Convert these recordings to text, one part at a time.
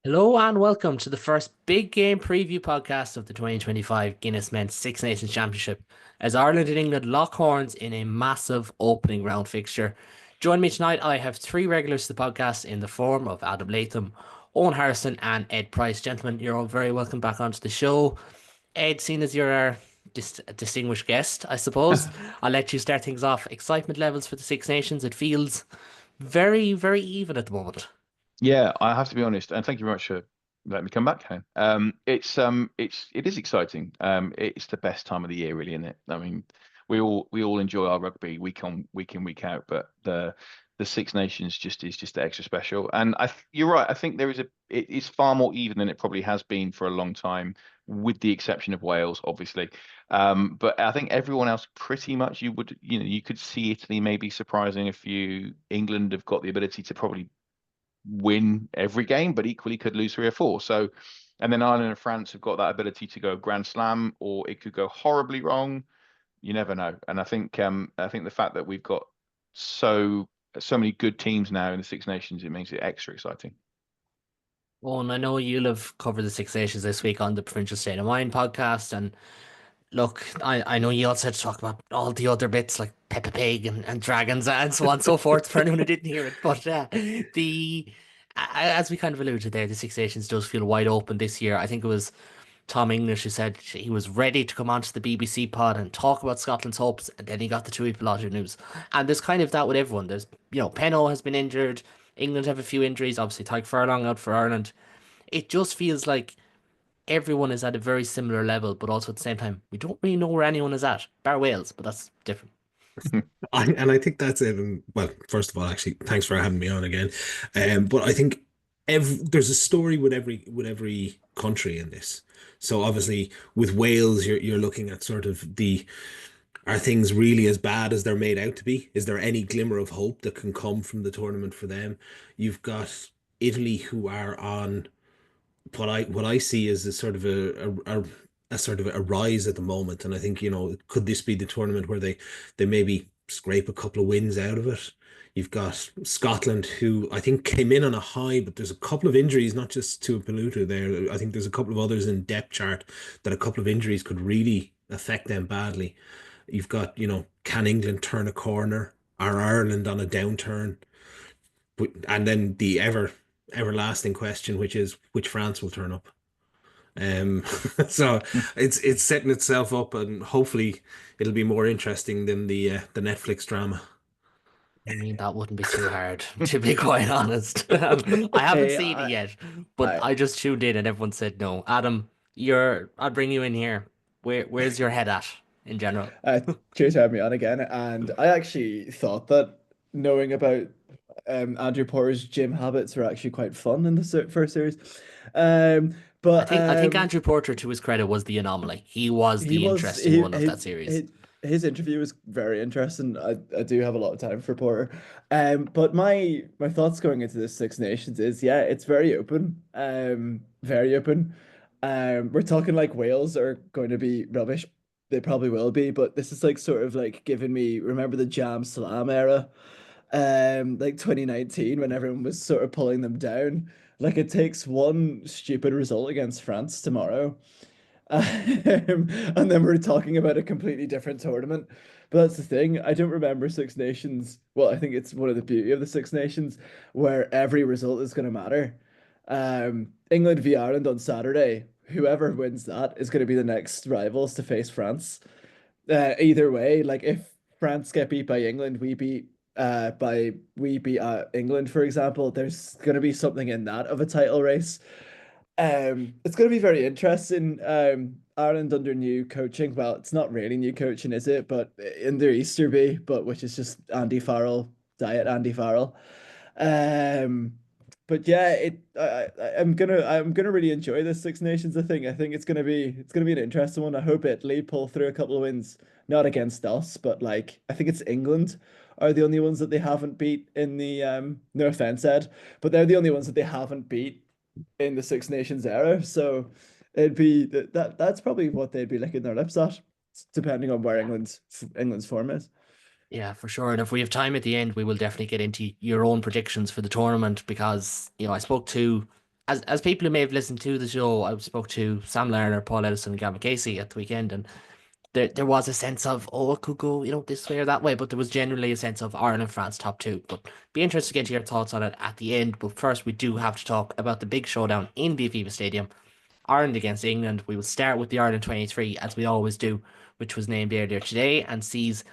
Hello and welcome to the first big game preview podcast of the 2025 Guinness Men's Six Nations Championship as Ireland and England lock horns in a massive opening round fixture. Join me tonight. I have three regulars to the podcast in the form of Adam Latham, Owen Harrison, and Ed Price. Gentlemen, you're all very welcome back onto the show. Ed, seeing as you're our distinguished guest, I suppose, I'll let you start things off. Excitement levels for the Six Nations. It feels very, very even at the moment. Yeah, I have to be honest, and thank you very much for letting me come back, Helen. It is exciting. It's the best time of the year, really, isn't it? I mean, we all enjoy our rugby week on, week in, week out, but the Six Nations just extra special. And you're right. I think it is far more even than it probably has been for a long time, with the exception of Wales, obviously. But I think everyone else pretty much you could see Italy maybe surprising a few. England have got the ability to probably win every game, but equally could lose three or four. So, and then Ireland and France have got that ability to go Grand Slam, or it could go horribly wrong. You never know. And I think the fact that we've got so many good teams now in the Six Nations, it makes it extra exciting. Oh, and I know you'll have covered the Six Nations this week on the Provincial State of Mind podcast. And look, I know you also had to talk about all the other bits like Peppa Pig and dragons and so on and so forth for anyone who didn't hear it. But as we kind of alluded there, the Six Nations does feel wide open this year. I think it was Tom English who said he was ready to come onto the BBC pod and talk about Scotland's hopes, and then he got the Tui Pilato news. And there's kind of that with everyone. Penno has been injured. England have a few injuries. Obviously, Tyke Furlong out for Ireland. It just feels like everyone is at a very similar level, but also at the same time, we don't really know where anyone is at, bar Wales, but that's different. I think that's it. Well, first of all, actually, thanks for having me on again. But I think there's a story with every country in this. So obviously, with Wales, you're looking at sort of the are things really as bad as they're made out to be? Is there any glimmer of hope that can come from the tournament for them? You've got Italy who are on what I see is a sort of a sort of a rise at the moment, and I think could this be the tournament where they maybe scrape a couple of wins out of it? You've got Scotland, who I think came in on a high, but there's a couple of injuries, not just to Peluta there. I think there's a couple of others in depth chart that a couple of injuries could really affect them badly. You've got, can England turn a corner? Are Ireland on a downturn? And then the everlasting question, which is which France will turn up. Um, so it's setting itself up, and hopefully it'll be more interesting than the Netflix drama. I mean, that wouldn't be too hard, to be quite honest. I haven't Hey, seen it yet, but I, I just tuned in and everyone said no. Adam, I'll bring you in here. Where's your head at in general? uh, cheers for having me on again. And I actually thought that knowing about Andrew Porter's gym habits were actually quite fun in the first series. Um, I but think I think Andrew Porter, to his credit, was the anomaly. He was he the was interesting one of that series. his interview was very interesting. I do have a lot of time for Porter. But my thoughts going into this Six Nations is, yeah, it's very open. Very open. We're talking like Wales are going to be rubbish. They probably will be, but this is like sort of like giving me, remember the Jam Slam era, like 2019 when everyone was sort of pulling them down. Like it takes one stupid result against France tomorrow, and then we're talking about a completely different tournament. But that's the thing. I don't remember Six Nations. Well, I think it's one of the beauty of the Six Nations where every result is going to matter. England v Ireland on Saturday. Whoever wins that is going to be the next rivals to face France. Either way, like if France get beat by England, we beat England, for example. There's going to be something in that of a title race. It's going to be very interesting. Ireland under new coaching. Well, it's not really new coaching, is it? But under Easterby, but which is just Andy Farrell, diet Andy Farrell. Um, but yeah, I'm gonna really enjoy this Six Nations. I think it's gonna be an interesting one. I hope Italy pull through a couple of wins, not against us, but like I think it's England are the only ones that they haven't beat in the no offense, Ed, but they're the only ones that they haven't beat in the Six Nations era. So it'd be that's probably what they'd be licking their lips at, depending on where England's form is. Yeah, for sure. And if we have time at the end, we will definitely get into your own predictions for the tournament because, I spoke to as people who may have listened to the show, I spoke to Sam Lerner, Paul Ellison, and Gavin Casey at the weekend, and there was a sense of, oh, it could go, this way or that way, but there was generally a sense of Ireland, France top two. But be interested to get your thoughts on it at the end. But first, we do have to talk about the big showdown in the Aviva Stadium, Ireland against England. We will start with the Ireland 23, as we always do, which was named earlier today, and sees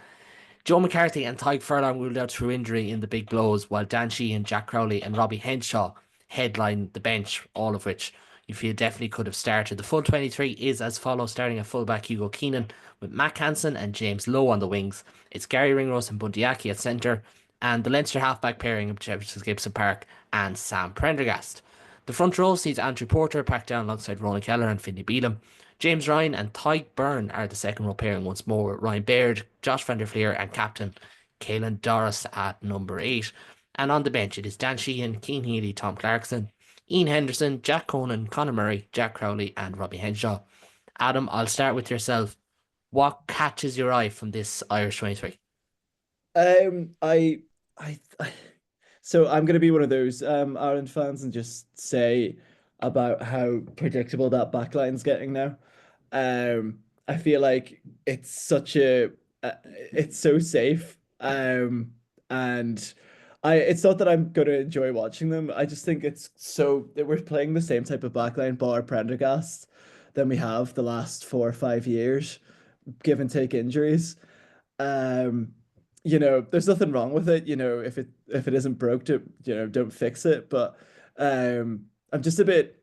Joe McCarthy and Tyke Furlong ruled out through injury in the big blows, while Dan Sheehan, Jack Crowley, and Robbie Henshaw headline the bench, all of which you feel definitely could have started. The full 23 is as follows, starting at fullback Hugo Keenan, with Matt Hansen and James Lowe on the wings. It's Gary Ringrose and Bundy Aki at centre, and the Leinster halfback pairing of Jefferson Gibson Park and Sam Prendergast. The front row sees Andrew Porter packed down alongside Ronan Keller and Finlay Bealham. James Ryan and Tyke Byrne are the second row pairing once more, with Ryan Baird, Josh van der Fleer and captain Caelan Doris at number 8. And on the bench it is Dan Sheehan, Keane Healy, Tom Clarkson, Ian Henderson, Jack Conan, Conor Murray, Jack Crowley and Robbie Henshaw. Adam, I'll start with yourself. What catches your eye from this Irish 23? I, I, so I'm gonna be one of those Ireland fans and just say about how predictable that backline's getting now. I feel like it's so safe. And it's not that I'm gonna enjoy watching them. I just think it's so that we're playing the same type of backline, bar Prendergast, than we have the last 4 or 5 years, give and take injuries. Um, there's nothing wrong with it. If it isn't broke, don't fix it. But I'm just a bit,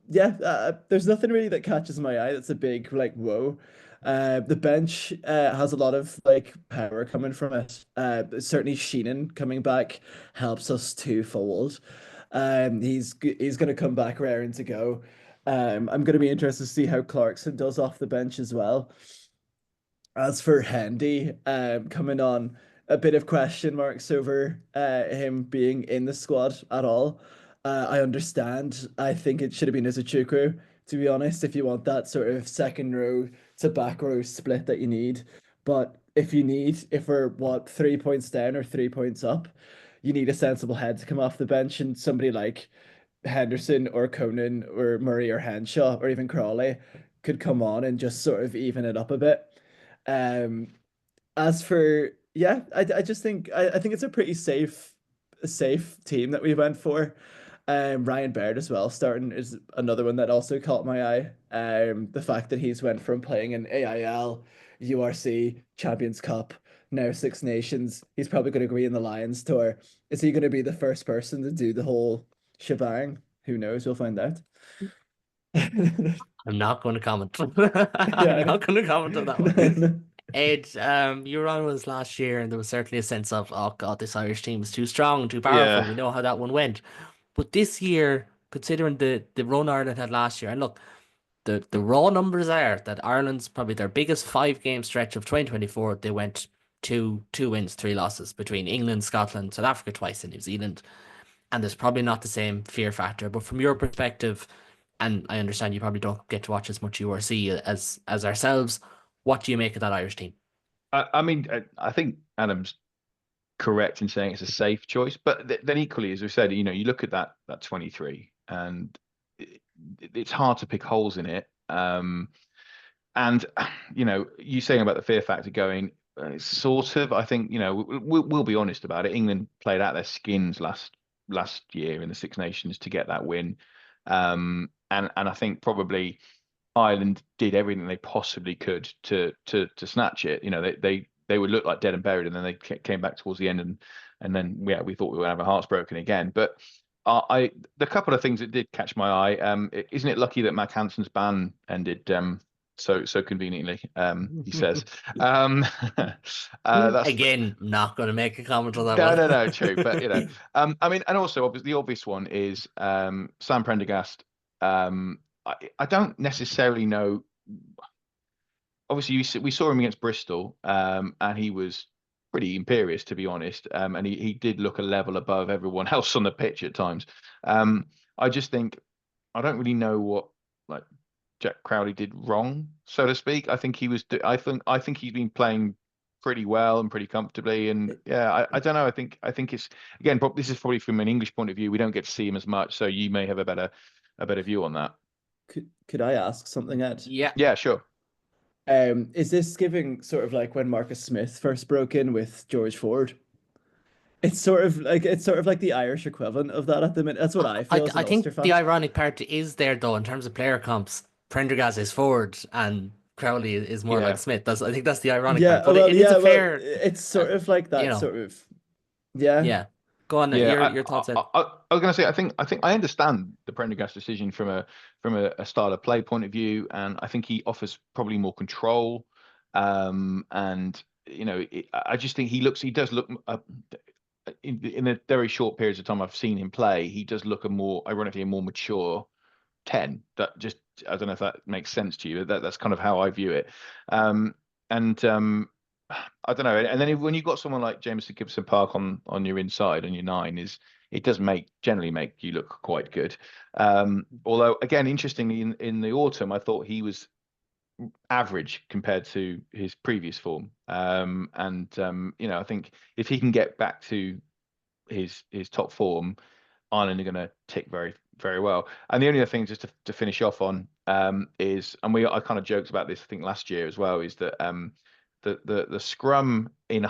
yeah. There's nothing really that catches my eye. That's a big like whoa. The bench has a lot of like power coming from it. Certainly Sheenan coming back helps us twofold. He's going to come back raring to go. I'm going to be interested to see how Clarkson does off the bench as well. As for Hendy, coming on, a bit of question marks over him being in the squad at all. I understand. I think it should have been Izuchukwu, to be honest, if you want that sort of second row to back row split that you need. But if we're 3 points down or 3 points up, you need a sensible head to come off the bench, and somebody like Henderson or Conan or Murray or Henshaw or even Crawley could come on and just sort of even it up a bit. Um, as for yeah, I just think I think it's a safe team that we went for. Ryan Baird as well starting is another one that also caught my eye. The fact that he's went from playing in AIL, URC, Champions Cup, now Six Nations. He's probably going to agree in the Lions tour. Is he going to be the first person to do the whole shebang? Who knows? We'll find out. I'm not going to comment. Yeah, I'm not going to comment on that one. one. Ed, you were on with us last year, and there was certainly a sense of, oh God, this Irish team is too strong, too powerful. Yeah. We know how that one went. But this year, considering the run Ireland had last year, and look, the raw numbers are that Ireland's probably their biggest 5 game stretch of 2024. They went two wins, 3 losses between England, Scotland, South Africa twice, and New Zealand. And there's probably not the same fear factor. But from your perspective, and I understand you probably don't get to watch as much URC as ourselves, what do you make of that Irish team? I mean, I think Adam's correct in saying it's a safe choice, but then equally, as we said, you look at that 23, and it's hard to pick holes in it. And you saying about the fear factor going, sort of. I think we'll be honest about it. England played out their skins last year in the Six Nations to get that win, and I think probably Ireland did everything they possibly could to snatch it. They would look like dead and buried, and then they came back towards the end, and then we thought we would have our hearts broken again. But the couple of things that did catch my eye, isn't it lucky that Mac Hansen's ban ended so conveniently? He says. That's Again, not going to make a comment on that one. no, true, but I mean, and also obviously the obvious one is Sam Prendergast. I don't necessarily know. Obviously, we saw him against Bristol, and he was pretty imperious, to be honest. And he did look a level above everyone else on the pitch at times. I just think I don't really know what like Jack Crowley did wrong, so to speak. I think he was. I think he's been playing pretty well and pretty comfortably. And yeah, I don't know. I think it's again. This is probably from an English point of view. We don't get to see him as much, so you may have a better view on that. Could I ask something, Ed? Yeah. Yeah, sure. Is this giving sort of like when Marcus Smith first broke in with George Ford? It's sort of like the Irish equivalent of that at the minute. That's what I feel as an I Ulster think the fan. ironic part is there though in terms of player comps. Prendergast is Ford and Crowley is more like Yeah. Smith. I think that's the ironic Yeah, part. But well, it is yeah, a well, fair, it's sort of like you that know, sort of, yeah. yeah. Go on, Yeah, your thoughts, Ed. I was going to say, I think I understand the Prendergast decision from a style of play point of view, and I think he offers probably more control. And I just think he does look in the very short periods of time I've seen him play, he does look ironically a more mature 10. That just, I don't know if that makes sense to you. That's kind of how I view it. And I don't know. And then when you've got someone like Jameson Gibson Park on your inside on your 9, it does generally make you look quite good. Although again, interestingly, in the autumn, I thought he was average compared to his previous form. I think if he can get back to his top form, Ireland are going to tick very, very well. And the only other thing, just to finish off on, is, and I kind of joked about this, I think last year as well, is that the scrum in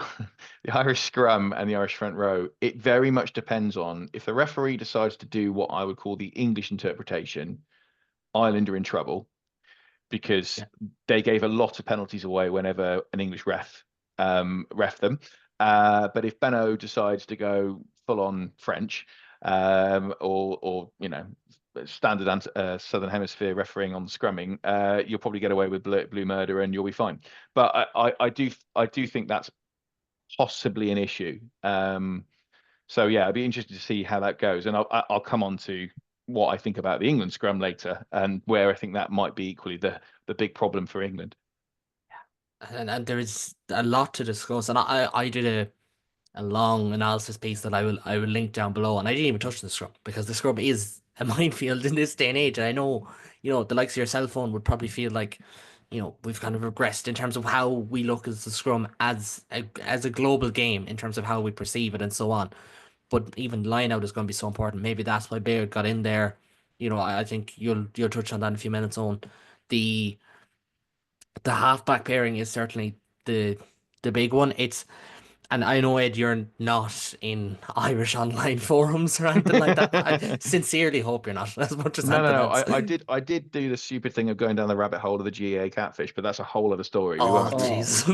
the Irish scrum and the Irish front row, it very much depends on if the referee decides to do what I would call the English interpretation, Ireland are in trouble because they gave a lot of penalties away whenever an English ref them. But if Benno decides to go full on French, or standard Southern Hemisphere refereeing on the scrumming, you'll probably get away with blue murder and you'll be fine. But I do think that's possibly an issue. So yeah, I'd be interested to see how that goes, and I'll come on to what I think about the England scrum later, and where I think that might be equally the big problem for England. And there is a lot to discuss, and I did a long analysis piece that I will link down below, and I didn't even touch the scrum because the scrum is a minefield in this day and age. And I know, the likes of your cell phone would probably feel like, we've kind of regressed in terms of how we look as the scrum as a global game in terms of how we perceive it and so on. But even line out is going to be so important. Maybe that's why Baird got in there. I think you'll touch on that in a few minutes on. The halfback pairing is certainly the big one. And I know, Ed, you're not in Irish online forums or anything like that. I sincerely hope you're not, as much as anything No. else. I did do the stupid thing of going down the rabbit hole of the GA catfish, but that's a whole other story. Oh, jeez.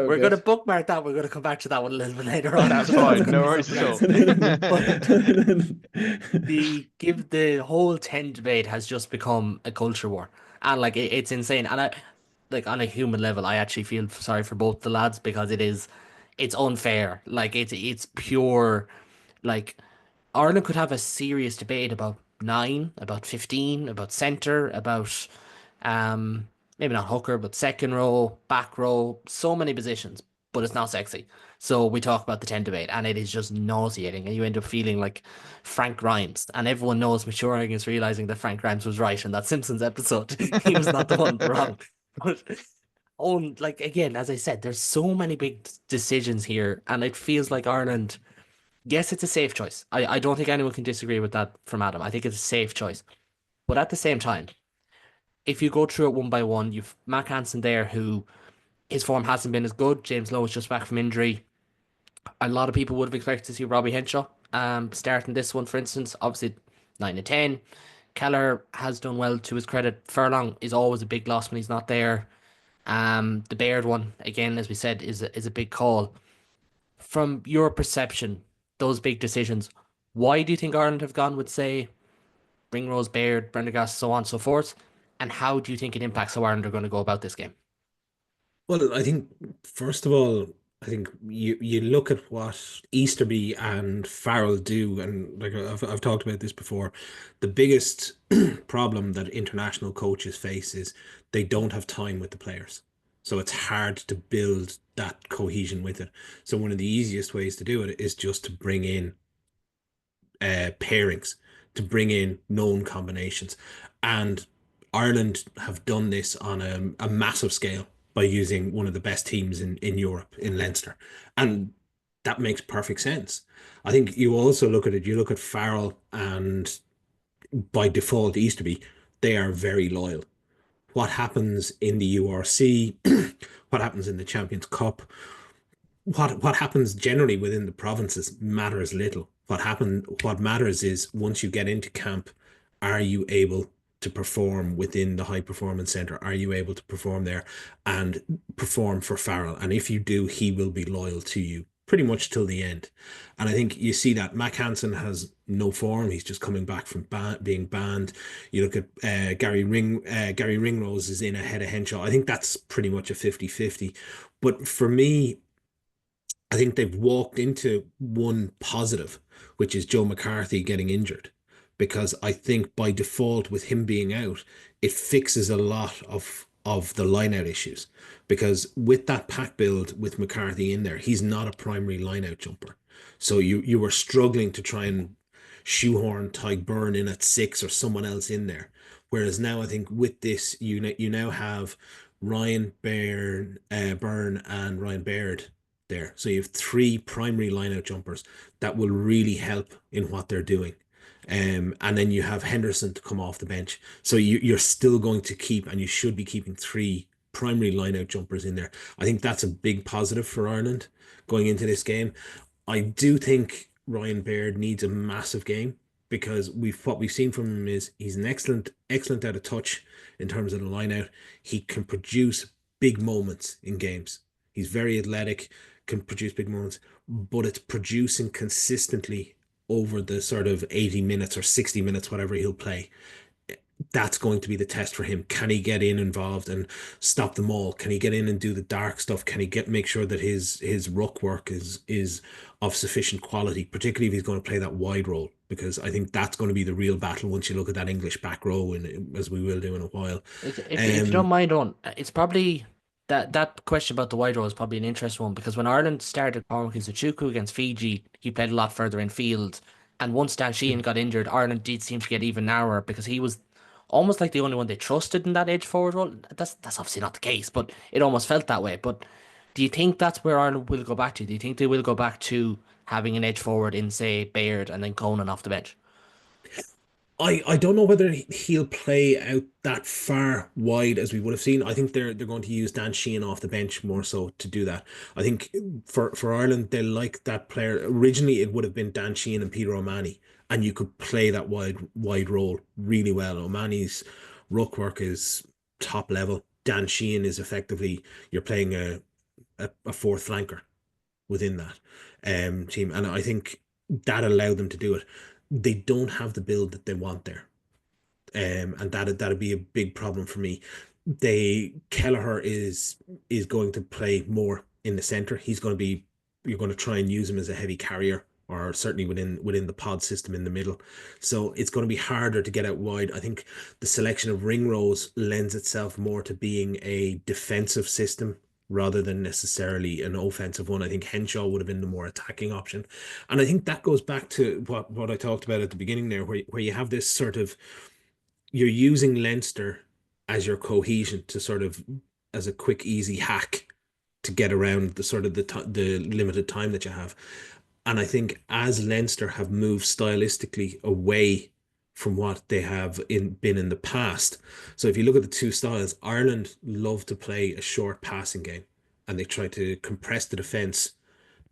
We're gonna bookmark that. We're gonna come back to that one a little bit later on. That's fine. No worries at all. The whole 10 debate has just become a culture war, and like it's insane. And like on a human level, I actually feel sorry for both the lads because it's unfair. Like it's pure, like Ireland could have a serious debate about 9, about 15, about centre, about maybe not hooker, but second row, back row, so many positions, but it's not sexy. So we talk about the 10 debate and it is just nauseating and you end up feeling like Frank Grimes, and everyone knows maturing is realizing that Frank Grimes was right in that Simpsons episode. He was not the one wrong. But like again, as I said, there's so many big decisions here, and it feels like Ireland. Yes, it's a safe choice. I don't think anyone can disagree with that from Adam. I think it's a safe choice. But at the same time, if you go through it one by one, you've Mac Hansen there, who his form hasn't been as good. James Lowe is just back from injury. A lot of people would have expected to see Robbie Henshaw starting this one, for instance. Obviously, 9 and 10. Keller has done well to his credit. Furlong is always a big loss when he's not there. The Baird one, again, as we said, is a big call. From your perception, those big decisions, why do you think Ireland have gone with, say, Ringrose, Baird, Prendergast, so on and so forth? And how do you think it impacts how Ireland are going to go about this game? Well, I think first of all, I think you look at what Easterby and Farrell do, and like I've talked about this before. The biggest problem that international coaches face is they don't have time with the players, so it's hard to build that cohesion with it. So one of the easiest ways to do it is just to bring in pairings, to bring in known combinations, and Ireland have done this on a massive scale by using one of the best teams in Europe, in Leinster. And that makes perfect sense. I think you also look at it, you look at Farrell and by default Easterby, they are very loyal. What happens in the URC, what happens in the Champions Cup, what happens generally within the provinces matters little. What matters is once you get into camp, are you able to perform within the high performance center? Are you able to perform there and perform for Farrell? And if you do, he will be loyal to you pretty much till the end. And I think you see that Mac Hansen has no form. He's just coming back from being banned. You look at Gary Ringrose is in ahead of Henshaw. I think that's pretty much a 50-50. But for me, I think they've walked into one positive, which is Joe McCarthy getting injured. Because I think by default, with him being out, it fixes a lot of the line out issues. Because with that pack build with McCarthy in there, he's not a primary line out jumper. So you were struggling to try and shoehorn Tyke Byrne in at 6 or someone else in there. Whereas now I think with this, you now have Ryan Byrne and Ryan Baird there. So you have 3 primary lineout jumpers that will really help in what they're doing. And then you have Henderson to come off the bench. So you're still going to keep, and you should be keeping 3 primary lineout jumpers in there. I think that's a big positive for Ireland going into this game. I do think Ryan Baird needs a massive game because what we've seen from him is he's an excellent out of touch in terms of the lineout. He can produce big moments in games. He's very athletic, can produce big moments, but it's producing consistently over the sort of 80 minutes or 60 minutes, whatever he'll play. That's going to be the test for him. Can he get involved and stop them all? Can he get in and do the dark stuff? Can he make sure that his ruck work is of sufficient quality, particularly if he's going to play that wide role? Because I think that's going to be the real battle once you look at that English back row, and as we will do in a while. If you don't mind, on it's probably that question about the wide role is probably an interesting one because when Ireland started Cormac Zuchuku against Fiji, he played a lot further in field. And once Dan Sheehan got injured, Ireland did seem to get even narrower because he was almost like the only one they trusted in that edge forward role. That's obviously not the case, but it almost felt that way. But do you think that's where Ireland will go back to? Do you think they will go back to having an edge forward in, say, Baird and then Conan off the bench? I don't know whether he'll play out that far wide as we would have seen. I think they're going to use Dan Sheehan off the bench more so to do that. I think for Ireland, they like that player. Originally, it would have been Dan Sheehan and Peter O'Mahony, and you could play that wide role really well. O'Mahony's ruck work is top level. Dan Sheehan is effectively you're playing a fourth flanker within that team, and I think that allowed them to do it. They don't have the build that they want there. And that'd be a big problem for me. Kelleher is going to play more in the center. You're going to try and use him as a heavy carrier, or certainly within the pod system in the middle. So it's going to be harder to get out wide. I think the selection of Ringrose lends itself more to being a defensive system rather than necessarily an offensive one. I think Henshaw would have been the more attacking option. And I think that goes back to what I talked about at the beginning there, where you have this sort of, you're using Leinster as your cohesion to sort of, as a quick, easy hack to get around the sort of the limited time that you have. And I think as Leinster have moved stylistically away from what they have been in the past. So if you look at the two styles, Ireland love to play a short passing game and they try to compress the defence,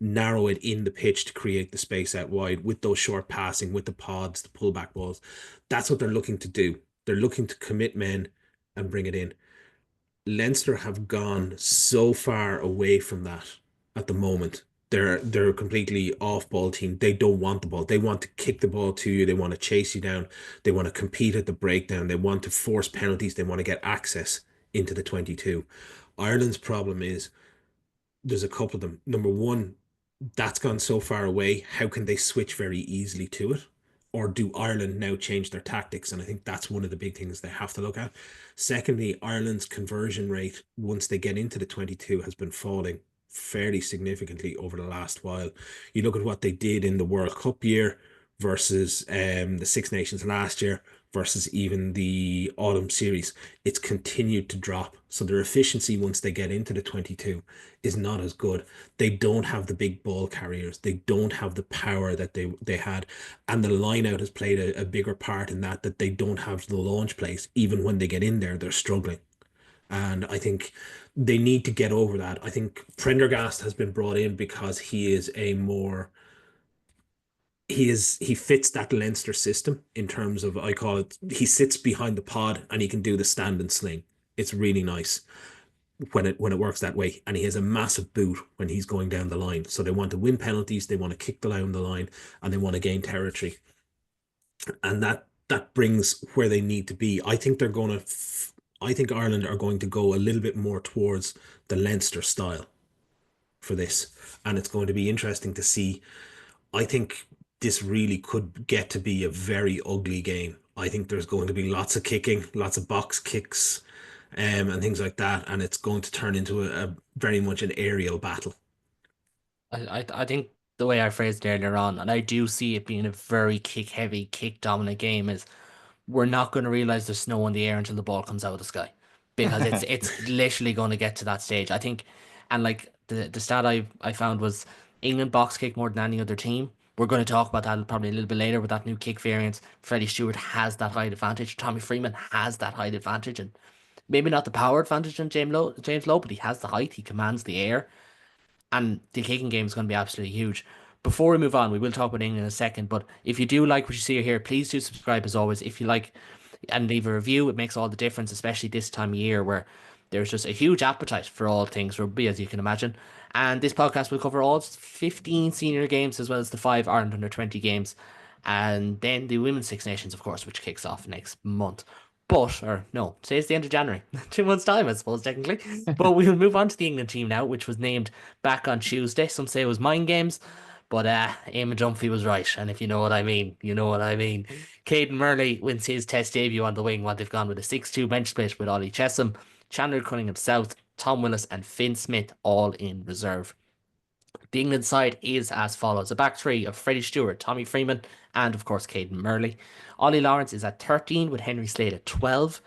narrow it in the pitch to create the space out wide with those short passing, with the pods, the pullback balls. That's what they're looking to do. They're looking to commit men and bring it in. Leinster have gone so far away from that at the moment. They're a completely off-ball team. They don't want the ball. They want to kick the ball to you. They want to chase you down. They want to compete at the breakdown. They want to force penalties. They want to get access into the 22. Ireland's problem is there's a couple of them. Number one, that's gone so far away. How can they switch very easily to it? Or do Ireland now change their tactics? And I think that's one of the big things they have to look at. Secondly, Ireland's conversion rate, once they get into the 22, has been falling fairly significantly over the last while. You look at what they did in the World Cup year versus the Six Nations last year versus even the autumn series, it's continued to drop. So their efficiency once they get into the 22 is not as good. They don't have the big ball carriers. They don't have the power that they had. And the line out has played a bigger part in that they don't have the launch plays. Even when they get in there, they're struggling. And I think they need to get over that. I think Prendergast has been brought in because he fits that Leinster system in terms of, I call it, he sits behind the pod and he can do the stand and sling. It's really nice when it works that way. And he has a massive boot when he's going down the line. So they want to win penalties, they want to kick down the line, and they want to gain territory. And that brings where they need to be. I think Ireland are going to go a little bit more towards the Leinster style for this. And it's going to be interesting to see. I think this really could get to be a very ugly game. I think there's going to be lots of kicking, lots of box kicks, and things like that, and it's going to turn into a very much an aerial battle. I think the way I phrased it earlier on, and I do see it being a very kick heavy, kick dominant game, is we're not going to realize there's snow in the air until the ball comes out of the sky, because it's literally going to get to that stage. I think, and like the stat I found was England box kick more than any other team. We're going to talk about that probably a little bit later with that new kick variant. Freddie Stewart has that height advantage. Tommy Freeman has that height advantage, and maybe not the power advantage on James Lowe, but he has the height. He commands the air, and the kicking game is going to be absolutely huge. Before we move on, we will talk about England in a second, but if you do like what you see here, please do subscribe as always. If you like, and leave a review, it makes all the difference, especially this time of year where there's just a huge appetite for all things rugby, as you can imagine. And this podcast will cover all 15 senior games as well as the 5 Ireland under 20 games. And then the Women's Six Nations, of course, which kicks off next month. But, or no, say it's the end of January. 2 months' time, I suppose, technically. But we'll move on to the England team now, which was named back on Tuesday. Some say it was mind games, but Eamon Dunphy was right. And if you know what I mean, you know what I mean. Caden Murley wins his test debut on the wing while they've gone with a 6-2 bench split with Ollie Chesham, Chandler Cunningham South, Tom Willis, and Finn Smith all in reserve. The England side is as follows: a back three of Freddie Stewart, Tommy Freeman, and of course Caden Murley. Ollie Lawrence is at 13 with Henry Slade at 12.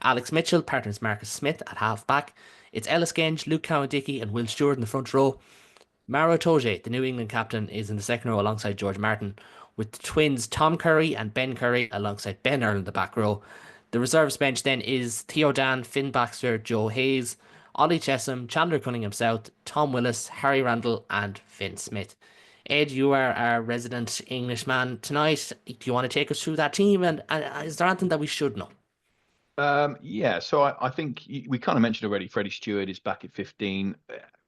Alex Mitchell partners Marcus Smith at half back. It's Ellis Genge, Luke Cowan-Dickey, and Will Stewart in the front row. Maro Itoje, the New England captain, is in the second row alongside George Martin, with the twins Tom Curry and Ben Curry alongside Ben Earl in the back row. The reserves bench then is Theo Dan, Finn Baxter, Joe Hayes, Ollie Chesham, Chandler Cunningham South, Tom Willis, Harry Randall, and Finn Smith. Ed, you are our resident Englishman tonight. Do you want to take us through that team? And is there anything that we should know? Yeah, so I think we kind of mentioned already Freddie Stewart is back at 15.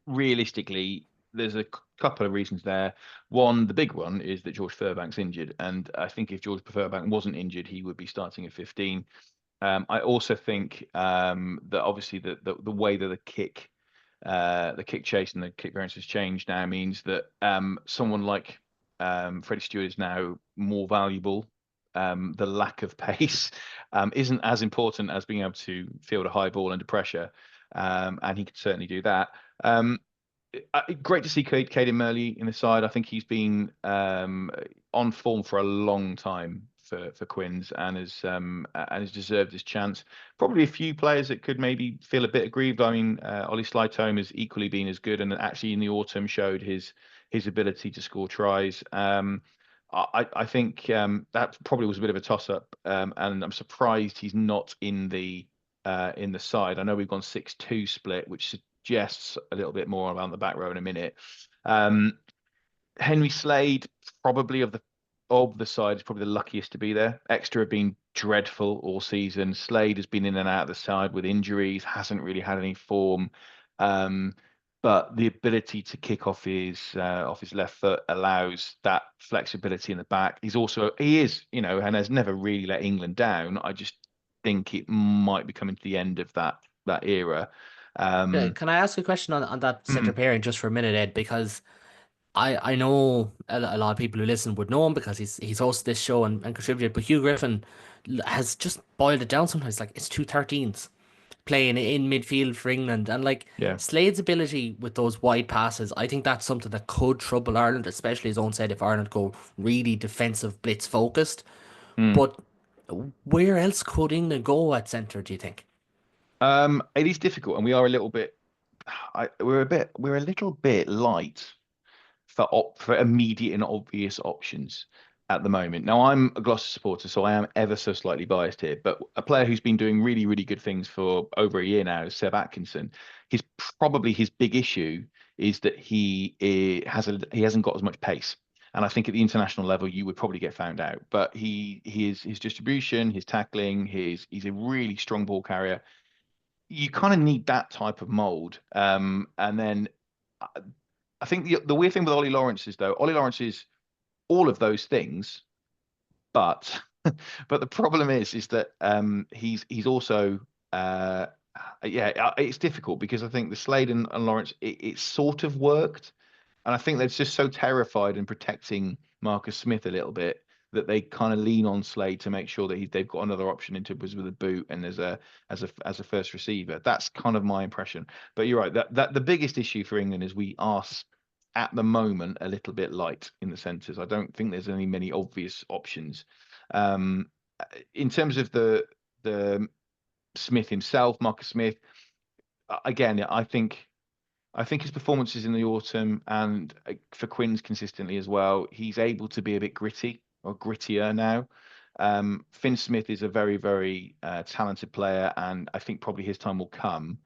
Realistically, there's a couple of reasons there. One, the big one, is that George Furbank's injured. And I think if George Furbank wasn't injured, he would be starting at 15. I also think that obviously the way that the kick chase and the kick variance has changed now means that someone like Freddie Stewart is now more valuable. The lack of pace isn't as important as being able to field a high ball under pressure, and he could certainly do that. Great to see Caden Murley in the side. I think he's been on form for a long time for Quins and has deserved his chance. Probably a few players that could maybe feel a bit aggrieved. I mean, Ollie Slytome has equally been as good, and actually in the autumn showed his ability to score tries. I think that probably was a bit of a toss-up, and I'm surprised he's not in the side. I know we've gone 6-2 split, which suggests a little bit more around the back row in a minute. Henry Slade, probably of the side, is probably the luckiest to be there. Exeter have been dreadful all season. Slade has been in and out of the side with injuries, hasn't really had any form. But the ability to kick off his left foot allows that flexibility in the back. He is, and has never really let England down. I just think it might be coming to the end of that era. Can I ask a question on that centre pairing just for a minute, Ed? Because I know a lot of people who listen would know him because he's hosted this show and contributed, but Hugh Griffin has just boiled it down sometimes. Like, it's 2 13s playing in midfield for England, and like Slade's ability with those wide passes, I think that's something that could trouble Ireland, especially, as Owen said, if Ireland go really defensive blitz focused. But Where else could England go at centre, do you think? It is difficult, and we are a little bit. We're a little bit light for immediate and obvious options at the moment. Now, I'm a Gloucester supporter, so I am ever so slightly biased here. But a player who's been doing really, really good things for over a year now is Seb Atkinson. Probably his big issue is that he hasn't got as much pace. And I think at the international level, you would probably get found out. But his distribution, his tackling, he's a really strong ball carrier. You kind of need that type of mold. And then I think the weird thing with Ollie Lawrence is, though, Ollie Lawrence is all of those things, but but the problem is that he's also it's difficult because I think the Slade and Lawrence it sort of worked, and I think they're just so terrified in protecting Marcus Smith a little bit that they kind of lean on Slade to make sure that they've got another option into with a boot and as a first receiver. That's kind of my impression. But you're right, that the biggest issue for England is we are at the moment a little bit light in the centres. I don't think there's many obvious options. Um, in terms of the Smith himself, Marcus Smith, again, I think his performances in the autumn and for Quinn's consistently as well, he's able to be a bit gritty or grittier now. Finn Smith is a very, very talented player, and I think probably his time will come.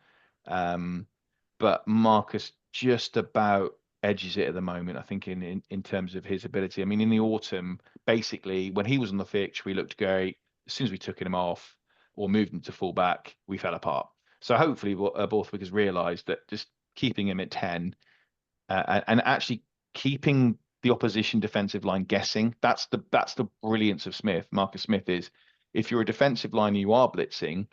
But Marcus just about edges it at the moment, I think, in terms of his ability. I mean, in the autumn, basically, when he was on the pitch, we looked great. As soon as we took him off or moved him to full back, we fell apart. So hopefully, Borthwick has realised that just keeping him at 10 and actually keeping the opposition defensive line guessing. That's the brilliance of Smith. Marcus Smith is, if you're a defensive line and you are blitzing,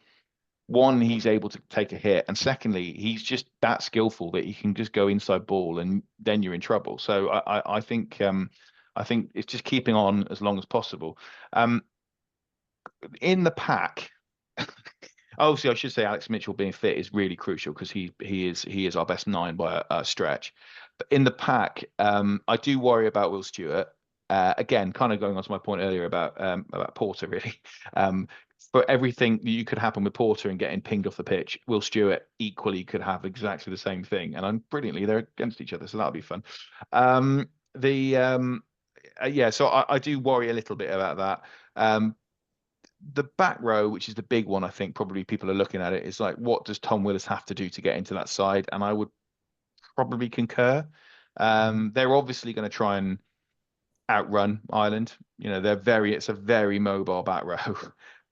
one, he's able to take a hit, and secondly, he's just that skillful that he can just go inside ball, and then you're in trouble. So I think it's just keeping on as long as possible. In the pack, obviously, I should say Alex Mitchell being fit is really crucial because he is our best 9 by a stretch. But in the pack, I do worry about Will Stewart. Again, kind of going on to my point earlier about Porter, really. For everything that you could happen with Porter and getting pinged off the pitch, Will Stewart equally could have exactly the same thing. And brilliantly, they're against each other, so that'll be fun. So I do worry a little bit about that. The back row, which is the big one, I think probably people are looking at it, is like, what does Tom Willis have to do to get into that side? And I would probably concur. They're obviously going to try and outrun Ireland. It's a very mobile back row.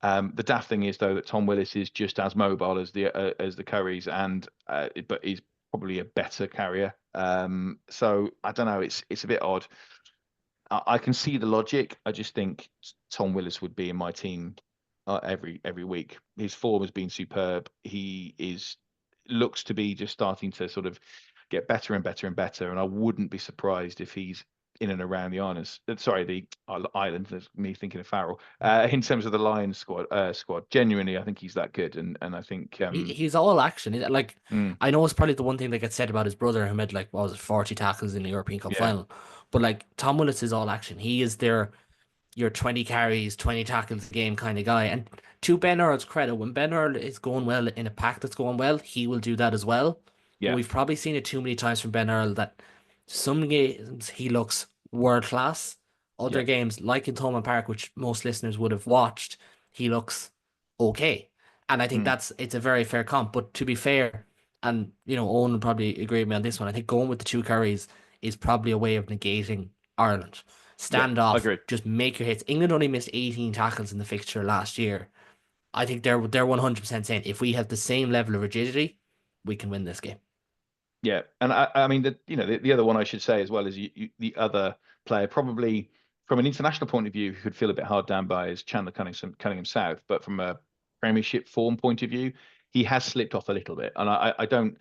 The daft thing is, though, that Tom Willis is just as mobile as the Currys, but he's probably a better carrier. So I don't know. It's a bit odd. I can see the logic. I just think Tom Willis would be in my team every week. His form has been superb. Looks to be just starting to sort of get better and better and better. And I wouldn't be surprised if he's in and around the islands. Sorry, the islands. That's me thinking of Farrell. In terms of the Lions squad, genuinely, I think he's that good. And I think He's all action. Like, mm, I know it's probably the one thing that gets said about his brother, who made, like, what was it, 40 tackles in the European Cup yeah, final. But like, Tom Willis is all action. He is your 20 carries, 20 tackles a game kind of guy. And to Ben Earl's credit, when Ben Earl is going well in a pack that's going well, he will do that as well. But yeah, we've probably seen it too many times from Ben Earl that some games he looks world class. Other yeah, games, like in Thomond Park, which most listeners would have watched, he looks okay. And I think mm, it's a very fair comp. But to be fair, and Owen would probably agree with me on this one, I think going with the two Currys is probably a way of negating Ireland. yeah. Stand I off, agree. just make your hits. England only missed 18 tackles in the fixture last year. I think they're 100% saying if we have the same level of rigidity, we can win this game. Yeah, and I mean the other one I should say as well is the other player probably from an international point of view who could feel a bit hard down by is Chandler Cunningham South, but from a Premiership form point of view, he has slipped off a little bit, and I don't.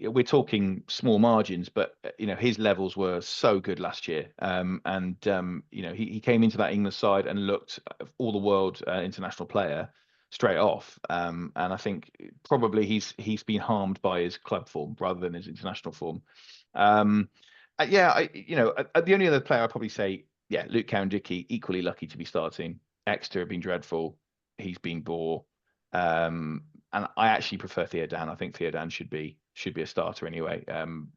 We're talking small margins, but his levels were so good last year, he came into that England side and looked all the world international player straight off. And I think probably he's been harmed by his club form rather than his international form. The only other player I'd probably say, yeah, Luke Cowan-Dickie, equally lucky to be starting Exeter have been dreadful. He's been poor. And I actually prefer Theo Dan. I think Theo Dan should be a starter anyway.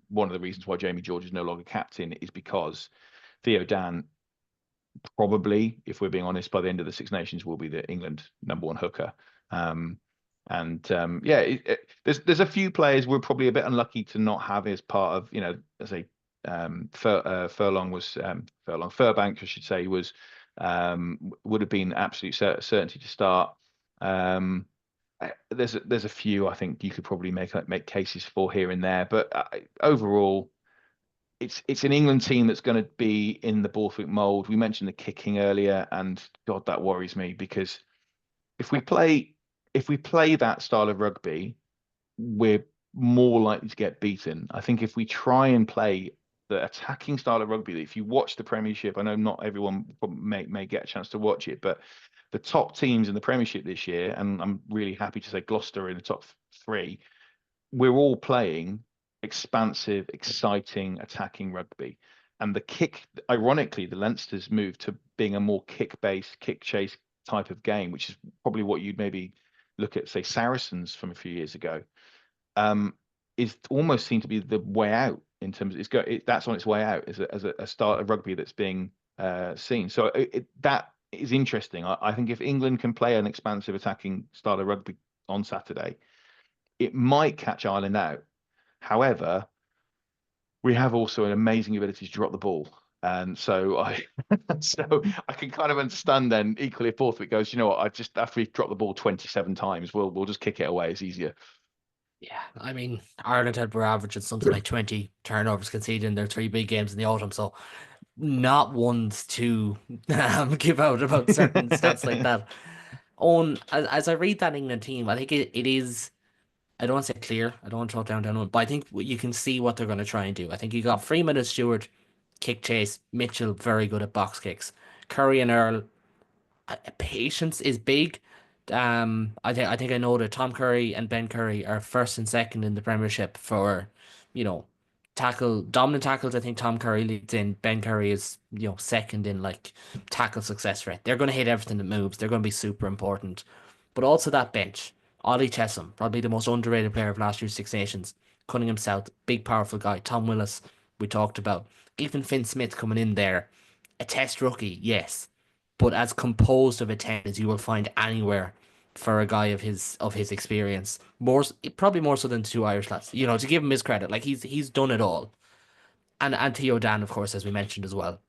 One of the reasons why Jamie George is no longer captain is because Theo Dan probably, if we're being honest, by the end of the Six Nations will be the England #1 hooker. There's a few players we're probably a bit unlucky to not have as part of, as a Furbank, I should say, would have been absolute certainty to start. There's a few I think you could probably make cases for here and there, but overall, it's an England team that's going to be in the Borthwick mould. We mentioned the kicking earlier, and God, that worries me, because if we play that style of rugby, we're more likely to get beaten. I think if we try and play the attacking style of rugby, if you watch the Premiership, I know not everyone may get a chance to watch it, but the top teams in the Premiership this year, and I'm really happy to say Gloucester in the top 3, we're all playing expansive, exciting, attacking rugby. And the kick, ironically, the Leinster's moved to being a more kick-based, kick-chase type of game, which is probably what you'd maybe look at, say, Saracens from a few years ago. Is almost seemed to be the way out in terms of that's on its way out as a style of rugby that's being seen. So that is interesting. I think if England can play an expansive attacking style of rugby on Saturday, it might catch Ireland out. However, we have also an amazing ability to drop the ball. And so I can kind of understand then equally if Borthwick goes, you know what, I just after we drop the ball 27 times, we'll just kick it away. It's easier. Yeah, I mean, Ireland were averaging something like 20 turnovers conceded in their 3 big games in the autumn, so not ones to give out about certain stats like that. As I read that England team, I think it is. I don't want to say clear. I don't want to talk down, but I think you can see what they're going to try and do. I think you got Freeman and Stewart, kick chase. Mitchell very good at box kicks. Curry and Earl, patience is big. I think I know that Tom Curry and Ben Curry are first and second in the Premiership for, dominant tackles. I think Tom Curry leads in. Ben Curry is, second in like tackle success rate. They're going to hit everything that moves. They're going to be super important. But also that bench. Ollie Chesham, probably the most underrated player of last year's Six Nations. Cunningham South, big powerful guy. Tom Willis, we talked about. Even Finn Smith coming in there, a test rookie, yes, but as composed of a 10 as you will find anywhere for a guy of his experience. Probably more so than the 2 Irish lads. To give him his credit, like he's done it all. And Theo Dan, of course, as we mentioned as well.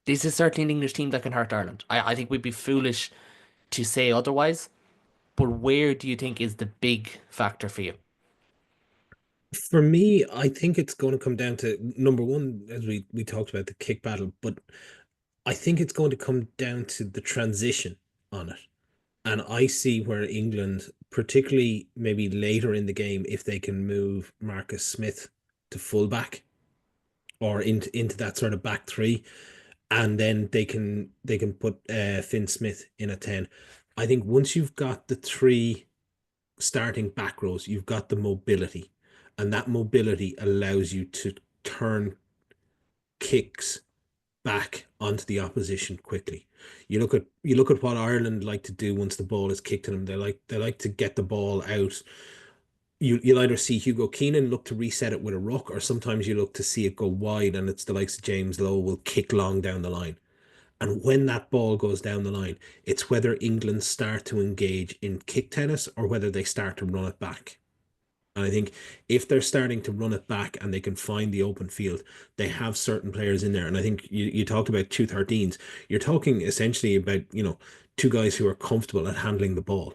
This is certainly an English team that can hurt Ireland. I think we'd be foolish to say otherwise. But where do you think is the big factor for you? For me, I think it's going to come down to number one, as we talked about the kick battle, but I think it's going to come down to the transition on it. And I see where England, particularly maybe later in the game, if they can move Marcus Smith to fullback or into that sort of back 3, and then they can put Finn Smith in a 10. I think once you've got the 3 starting back rows, you've got the mobility, and that mobility allows you to turn kicks back onto the opposition quickly. You look at what Ireland like to do once the ball is kicked to them. They like to get the ball out. You'll either see Hugo Keenan look to reset it with a ruck, or sometimes you look to see it go wide, and it's the likes of James Lowe will kick long down the line. And when that ball goes down the line, it's whether England start to engage in kick tennis or whether they start to run it back. And I think if they're starting to run it back and they can find the open field, they have certain players in there. And I think you talked about 213s. You're talking essentially about, 2 guys who are comfortable at handling the ball.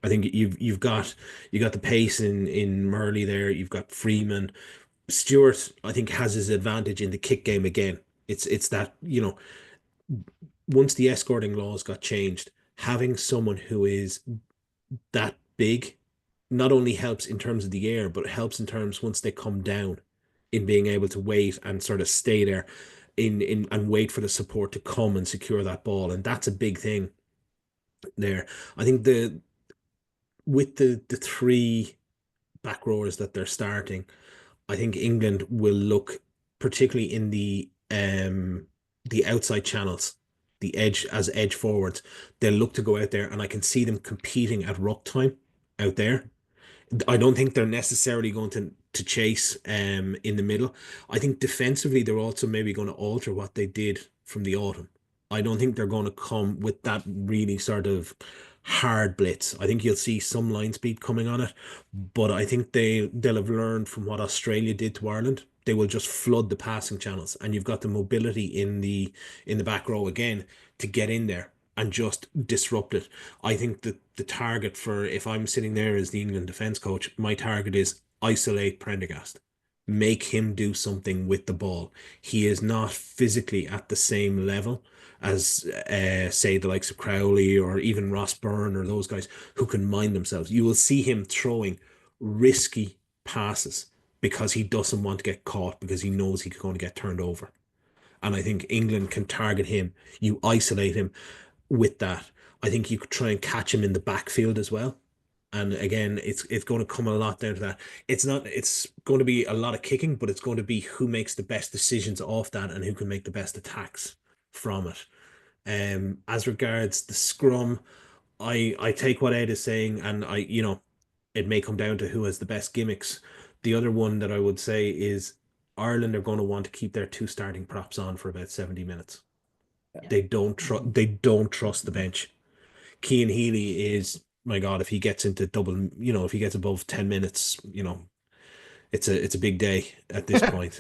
I think you've got the pace in Murley there. You've got Freeman. Stewart, I think, has his advantage in the kick game again. It's that, once the escorting laws got changed, having someone who is that big not only helps in terms of the air, but it helps in terms once they come down in being able to wait and sort of stay there and wait for the support to come and secure that ball. And that's a big thing there. I think with the 3 back rowers that they're starting, I think England will look particularly in the outside channels the edge as edge forwards, they'll look to go out there, and I can see them competing at ruck time out there. I don't think they're necessarily going to chase in the middle. I think defensively they're also maybe going to alter what they did from the autumn. I don't think they're going to come with that really sort of hard blitz. I think you'll see some line speed coming on it, but I think they'll have learned from what Australia did to Ireland. They will just flood the passing channels, and you've got the mobility in the back row again to get in there and just disrupt it. I think that the target for, if I'm sitting there as the England defence coach, my target is isolate Prendergast. Make him do something with the ball. He is not physically at the same level as, say, the likes of Crowley or even Ross Byrne or those guys who can mind themselves. You will see him throwing risky passes because he doesn't want to get caught, because he knows he's going to get turned over. And I think England can target him. You isolate him with that. I think you could try and catch him in the backfield as well. And again, it's going to come a lot down to that. It's going to be a lot of kicking, but it's going to be who makes the best decisions off that and who can make the best attacks from it. As regards the scrum, I take what Ed is saying, and it may come down to who has the best gimmicks. The other one that I would say is Ireland are going to want to keep their two starting props on for about 70 minutes. Yeah. They don't trust the bench. Cian Healy is, my God, if he gets into double, if he gets above 10 minutes, it's a big day at this point.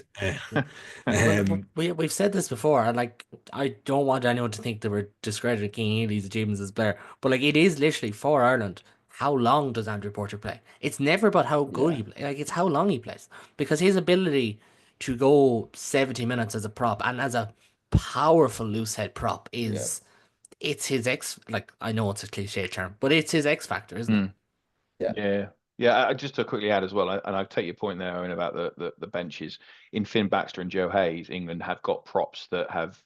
We've said this before, and like I don't want anyone to think that we're discrediting Cian Healy's achievements as a player, but like it is literally for Ireland. How long does Andrew Porter play? It's never about how good he plays. Like it's how long he plays, because his ability to go 70 minutes as a prop and as a powerful loose head prop is it's his X. Like I know it's a cliche term, but it's his X factor, isn't it? Just to quickly add as well, and I take your point there, Owen, about the benches. In Finn Baxter and Joe Hayes, England have got props that have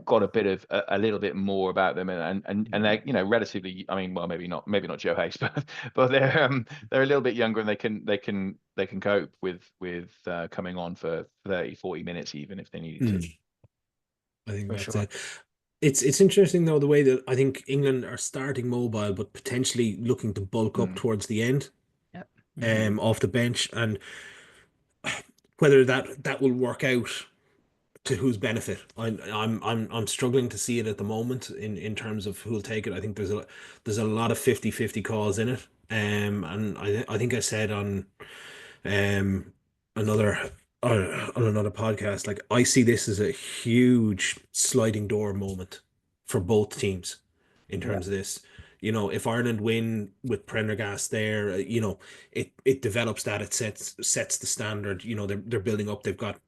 got a bit of a little bit more about them, and they're relatively. I mean, well, maybe not Joe Hayes, but they're a little bit younger, and they can cope with coming on for 30, 40 minutes even if they needed to. I think For that's sure. it. It's interesting though, the way that I think England are starting mobile, but potentially looking to bulk up towards the end, Yeah. off the bench, and whether that will work out to whose benefit. I'm struggling to see it at the moment in terms of who'll take it. I think there's a lot of 50-50 calls in it. And I think I said um another on another podcast, like I see this as a huge sliding door moment for both teams in terms of this. If Ireland win with Prendergast there, it develops that, it sets the standard. They're building up. They've got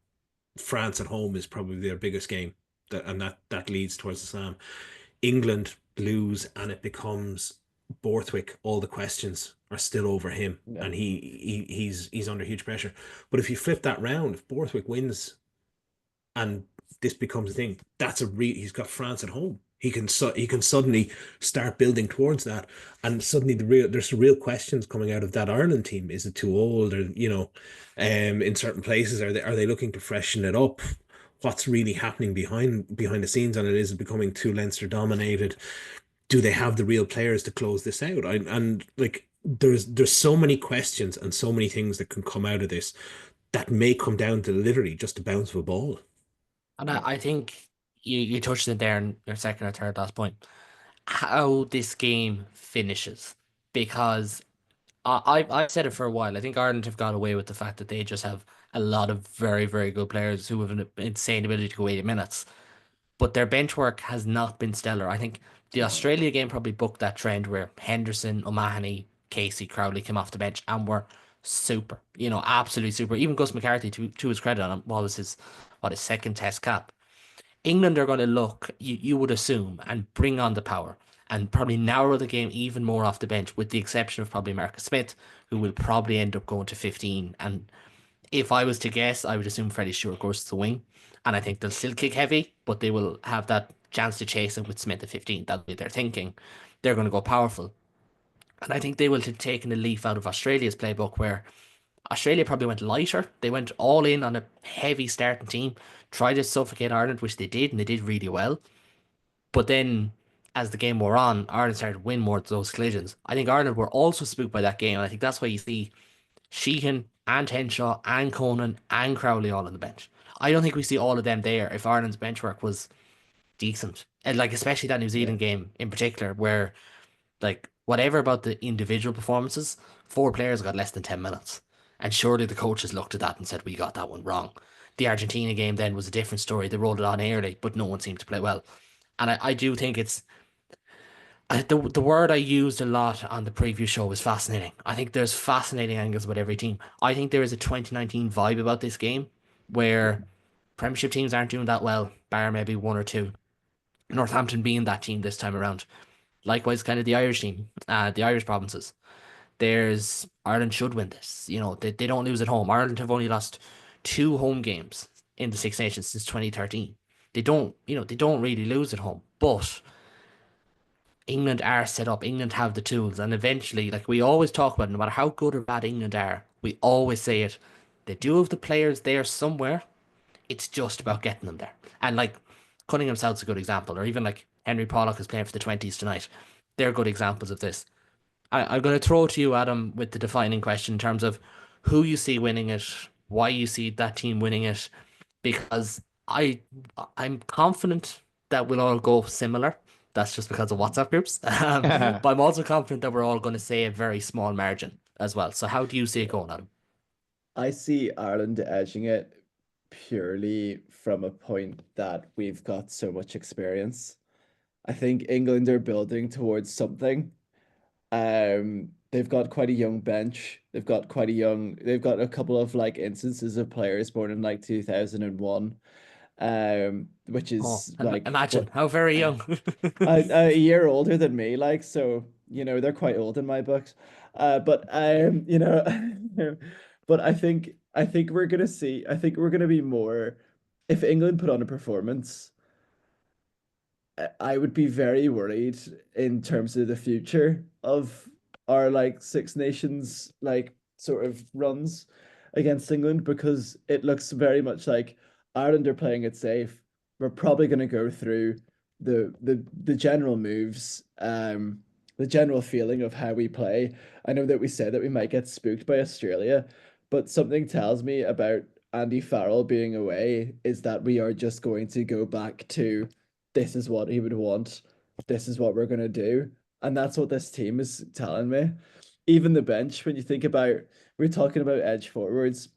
France at home is probably their biggest game, and that leads towards the slam. England lose, and it becomes Borthwick. All the questions are still over him, and he's under huge pressure. But if you flip that round, if Borthwick wins, and this becomes a thing, he's got France at home. He can suddenly start building towards that, and suddenly there's real questions coming out of that Ireland team. Is it too old, or in certain places are they looking to freshen it up? What's really happening behind the scenes on it? Is it becoming too Leinster dominated? Do they have the real players to close this out? And like there's so many questions and so many things that can come out of this that may come down to literally just a bounce of a ball. And I think you touched it there in your second or third last point. How this game finishes. Because I've said it for a while. I think Ireland have got away with the fact that they just have a lot of very, very good players who have an insane ability to go 80 minutes. But their bench work has not been stellar. I think the Australia game probably booked that trend where Henderson, O'Mahony, Casey, Crowley came off the bench and were super. Absolutely super. Even Gus McCarthy, to his credit, on him, his second test cap. England are going to look, you would assume, and bring on the power and probably narrow the game even more off the bench, with the exception of probably Marcus Smith, who will probably end up going to 15. And if I was to guess, I would assume Freddie Stewart goes to the wing. And I think they'll still kick heavy, but they will have that chance to chase it with Smith at 15. That'll be their thinking. They're going to go powerful. And I think they will have taken a leaf out of Australia's playbook, where Australia probably went lighter. They went all in on a heavy starting team, tried to suffocate Ireland, which they did, and they did really well. But then as the game wore on, Ireland started to win more of those collisions. I think Ireland were also spooked by that game. And I think that's why you see Sheehan and Henshaw and Conan and Crowley all on the bench. I don't think we see all of them there if Ireland's bench work was decent. And like especially that New Yeah. Zealand game in particular, where like whatever about the individual performances, four players got less than 10 minutes. And surely the coaches looked at that and said, we got that one wrong. The Argentina game then was a different story. They rolled it on early, but no one seemed to play well. And I do think the word I used a lot on the preview show was fascinating. I think there's fascinating angles about every team. I think there is a 2019 vibe about this game where Premiership teams aren't doing that well, bar maybe one or two. Northampton being that team this time around. Likewise, kind of the Irish team, the Irish provinces. There's Ireland should win this. They don't lose at home. Ireland have only lost two home games in the Six Nations since 2013. They don't really lose at home, but England are set up. England have the tools, and eventually, like we always talk about, no matter how good or bad England are, we always say it. They do have the players there somewhere. It's just about getting them there. And like Cunningham South's a good example, or even like Henry Pollock is playing for the 20s tonight. They're good examples of this. I'm going to throw to you, Adam, with the defining question in terms of who you see winning it, why you see that team winning it, because I'm confident that we'll all go similar. That's just because of WhatsApp groups. But I'm also confident that we're all going to say a very small margin as well. So how do you see it going, Adam? I see Ireland edging it purely from a point that we've got so much experience. I think England are building towards something. They've got quite a young bench. They've got a couple of like instances of players born in like 2001, which Oh, is like imagine what how very young. a year older than me, like so, they're quite old in my books. But but I think we're gonna be more if England put on a performance. I would be very worried in terms of the future of our like Six Nations like sort of runs against England because it looks very much like Ireland are playing it safe. We're probably going to go through the general moves, the general feeling of how we play. I know that we said that we might get spooked by Australia, but something tells me about Andy Farrell being away is that we are just going to go back to this is what he would want. This is what we're going to do. And that's what this team is telling me. Even the bench, when you think about, we're talking about edge forwards.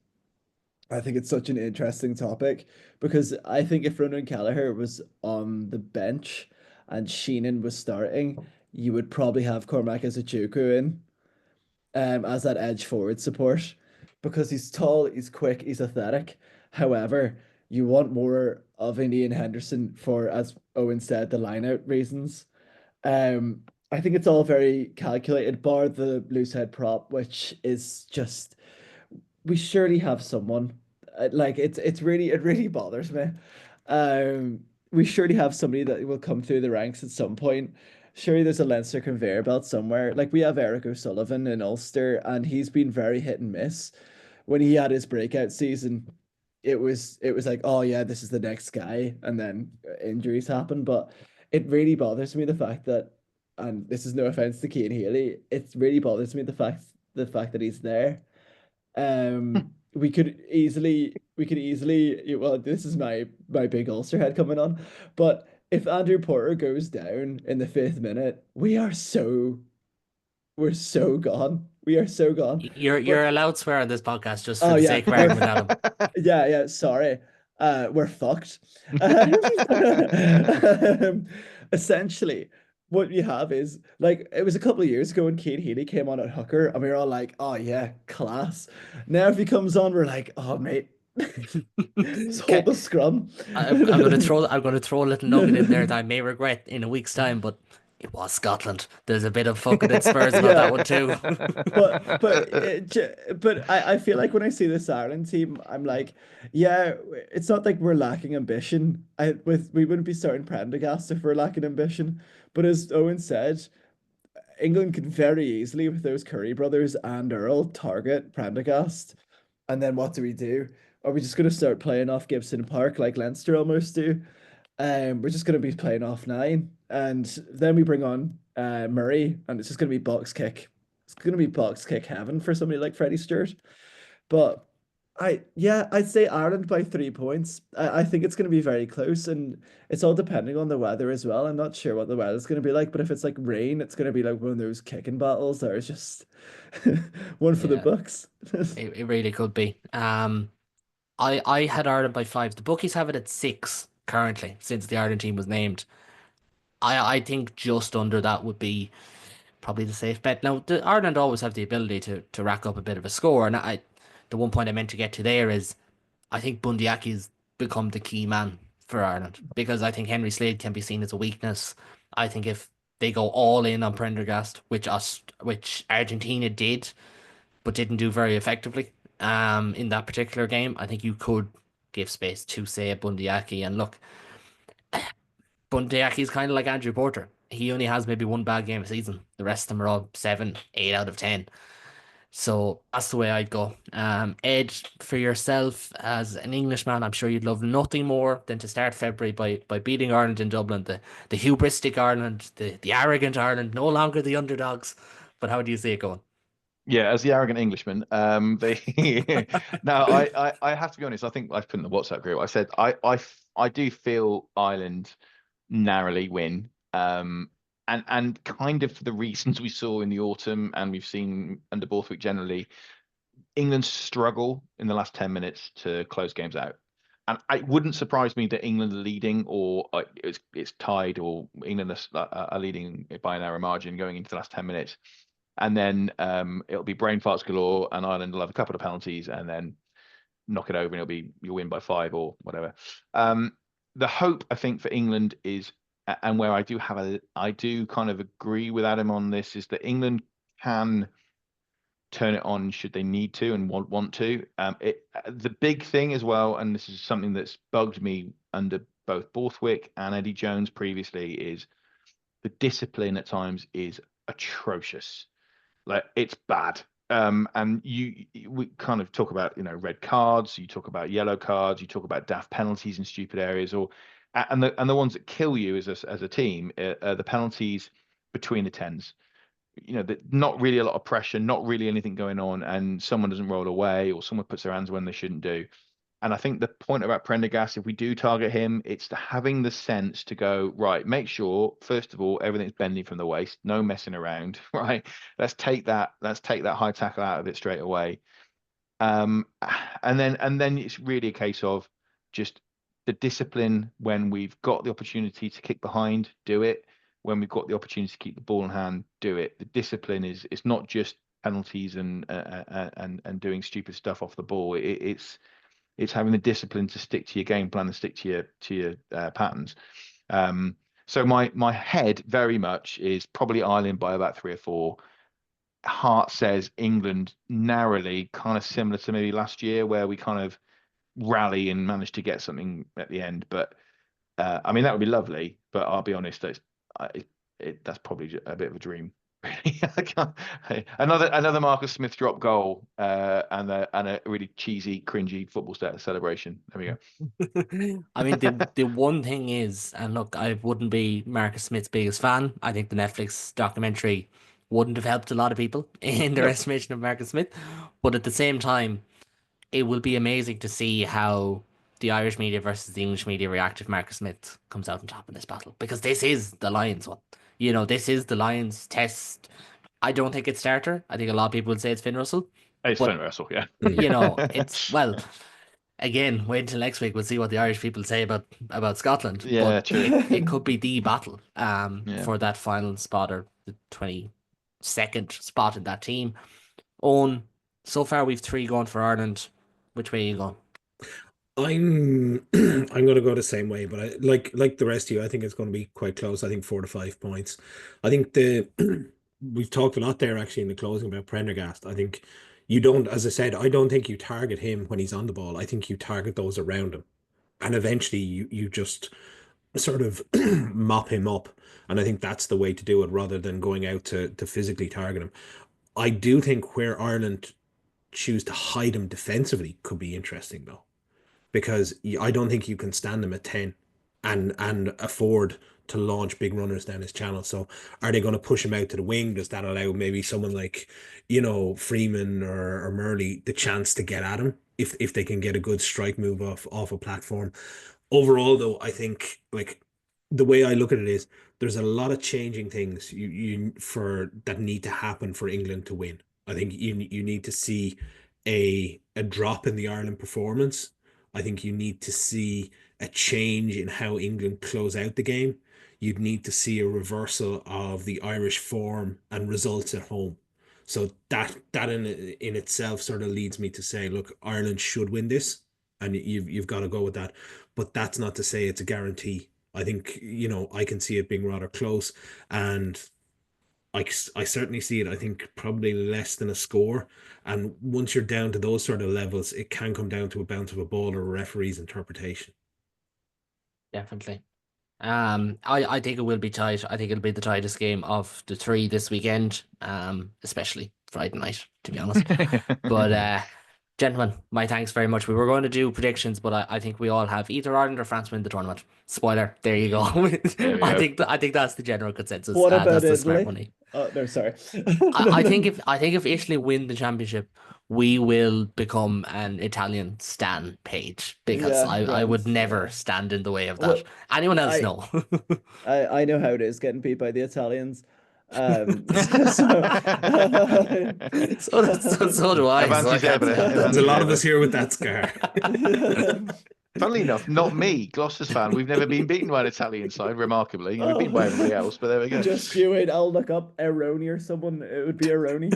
I think it's such an interesting topic because I think if Ronan Gallagher was on the bench and Sheenan was starting, you would probably have Cormac as a Joku in as that edge forward support because he's tall, he's quick, he's athletic. However, you want more of Ian Henderson for, as Owen said, the line out reasons. Um, I think it's all very calculated, bar the loose head prop, which is just we surely have someone. Like it really bothers me. Um, we surely have somebody that will come through the ranks at some point. Surely there's a Leinster conveyor belt somewhere. Like we have Eric O'Sullivan in Ulster, and he's been very hit and miss. When he had his breakout season, it was like, oh yeah, this is the next guy, and then injuries happen. But it really bothers me the fact that, and this is no offense to Cian Healy, it really bothers me the fact that he's there. We could easily, well, this is my big Ulster head coming on, but if Andrew Porter goes down in the fifth minute, we're so gone. We are so gone. You're But allowed swear on this podcast just for oh the yeah, sake of argument, Adam. yeah, sorry. We're fucked. Essentially, what you have is like it was a couple of years ago when Kate Healy came on at hooker, and we were all like, "Oh yeah, class." Now if he comes on, we're like, "Oh mate, just hold Okay, the scrum." I'm gonna throw a little nugget in there that I may regret in a week's time, but it was Scotland. There's a bit of fucking at Spurs about that Yeah, one too. but I feel like when I see this Ireland team, I'm like, yeah, it's not like we're lacking ambition. We wouldn't be starting Prendergast if we're lacking ambition. But as Owen said, England can very easily with those Curry brothers and Earl target Prendergast. And then what do we do? Are we just going to start playing off Gibson Park like Leinster almost do? We're just going to be playing off nine, and then we bring on Murray, and it's just going to be box kick. It's going to be box kick heaven for somebody like Freddie Stewart. But yeah, I'd say Ireland by 3 points. I think it's going to be very close, and it's all depending on the weather as well. I'm not sure what the weather's going to be like, but if it's like rain, it's going to be like one of those kicking battles that are just one for the Yeah, books. it really could be. I had Ireland by 5. The bookies have it at 6 currently since the Ireland team was named. I think just under that would be probably the safe bet. Now, Ireland always have the ability to rack up a bit of a score, and the one point I meant to get to there is I think Bundiaki's become the key man for Ireland because I think Henry Slade can be seen as a weakness. I think if they go all in on Prendergast, which Argentina did, but didn't do very effectively, in that particular game, I think you could give space to say a Bundiaki. And look, Bundiaki's kind of like Andrew Porter. He only has maybe one bad game a season. The rest of them are all 7, 8 out of 10. So that's the way I'd go. Ed, for yourself as an Englishman, I'm sure you'd love nothing more than to start February by beating Ireland in Dublin, the hubristic Ireland, the arrogant Ireland, no longer the underdogs. But how do you see it going? Yeah, as the arrogant Englishman, they now I have to be honest. I think I've put in the WhatsApp group. I said I do feel Ireland narrowly win, and kind of for the reasons we saw in the autumn and we've seen under Borthwick generally, England struggle in the last 10 minutes to close games out. And it wouldn't surprise me that England are leading, or it's tied, or England are leading by an narrow margin going into the last 10 minutes, and then it'll be brain farts galore, and Ireland will have a couple of penalties, and then knock it over, and it'll be you'll win by 5 or whatever. The hope I think for England is, and where I do kind of agree with Adam on this, is that England can turn it on should they need to and want to. The big thing as well, and this is something that's bugged me under both Borthwick and Eddie Jones previously, is the discipline at times is atrocious. Like, it's bad. And we kind of talk about, red cards, you talk about yellow cards, you talk about daft penalties in stupid areas, and the ones that kill you as a team are the penalties between the tens. Not really a lot of pressure, not really anything going on, and someone doesn't roll away or someone puts their hands when they shouldn't do. And I think the point about Prendergast, if we do target him, it's having the sense to go, right, make sure, first of all, everything's bending from the waist, no messing around, right? Let's take that high tackle out of it straight away. And then it's really a case of just the discipline when we've got the opportunity to kick behind, do it. When we've got the opportunity to keep the ball in hand, do it. The discipline it's not just penalties and doing stupid stuff off the ball. It's having the discipline to stick to your game plan and stick to your patterns. So my head very much is probably Ireland by about 3 or 4. Heart says England narrowly, kind of similar to maybe last year where we kind of rally and manage to get something at the end. But I mean, that would be lovely. But I'll be honest, that's probably a bit of a dream. Another Marcus Smith drop goal and a really cheesy, cringy football celebration. There we go. I mean, the one thing is, and look, I wouldn't be Marcus Smith's biggest fan. I think the Netflix documentary wouldn't have helped a lot of people in their estimation of Marcus Smith. But at the same time, it will be amazing to see how the Irish media versus the English media react if Marcus Smith comes out on top in this battle, because this is the Lions one. This is the Lions test. I don't think it's starter. I think a lot of people would say it's Finn Russell. It's Finn Russell, yeah. It's again, wait until next week. We'll see what the Irish people say about Scotland. Yeah, but true. It could be the battle for that final spot, or the 22nd spot in that team. Owen, so far we've 3 going for Ireland. Which way are you going? I'm going to go the same way, but I like the rest of you. I think it's going to be quite close. I think 4 to 5 points. I think we've talked a lot there actually in the closing about Prendergast. I think you don't, as I said, I don't think you target him when he's on the ball. I think you target those around him, and eventually you just sort of mop him up. And I think that's the way to do it rather than going out to physically target him. I do think where Ireland choose to hide him defensively could be interesting though, because I don't think you can stand him at 10 and afford to launch big runners down his channel. So are they going to push him out to the wing? Does that allow maybe someone like, Freeman or Murley the chance to get at him if they can get a good strike move off a platform? Overall, though, I think like the way I look at it is there's a lot of changing things you for that need to happen for England to win. I think you need to see a drop in the Ireland performance. I think you need to see a change in how England close out the game. You'd need to see a reversal of the Irish form and results at home. So that in itself sort of leads me to say, look, Ireland should win this, and you've got to go with that. But that's not to say it's a guarantee. I think, I can see it being rather close, and I certainly see it. I think probably less than a score. And once you're down to those sort of levels, it can come down to a bounce of a ball or a referee's interpretation. Definitely. I think it will be tight. I think it'll be the tightest game of the three this weekend, especially Friday night, to be honest. But gentlemen, my thanks very much. We were going to do predictions, but I think we all have either Ireland or France win the tournament. Spoiler, there you go. There we I think that's the general consensus. What about that's the smart Italy? money. Oh, no, sorry. I think if Italy win the championship, we will become an Italian stan page because Yeah, I would right. never stand in the way of Well, that. Anyone else I know? I know how it is getting beat by the Italians. So So do I. So I Advantage can't ever. say that. There's a Advantage lot of ever. us here with that scar. Funnily enough, not me, Gloucester's fan. We've never been beaten by an Italian side, remarkably. We've been by everybody else, but there we go. Just you wait, I'll look up Aroni or someone. It would be Aroni.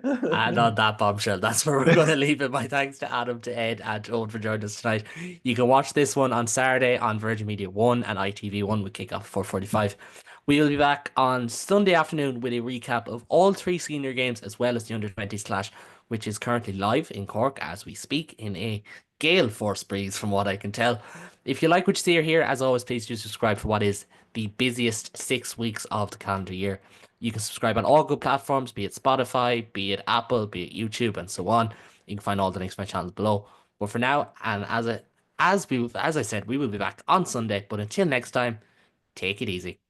And on that bombshell, that's where we're going to leave it. My thanks to Adam, to Ed, and to Owen for joining us tonight. You can watch this one on Saturday on Virgin Media 1 and ITV1 with kickoff 4:45. We will be back on Sunday afternoon with a recap of all three senior games as well as the under-20s clash, which is currently live in Cork as we speak in a gale force breeze from what I can tell. If you like what you see here, as always, please do subscribe for what is the busiest 6 weeks of the calendar year. You can subscribe on all good platforms, be it Spotify, be it Apple, be it YouTube, and so on. You can find all the links to my channels below. But for now, and as I said, we will be back on Sunday. But until next time, take it easy.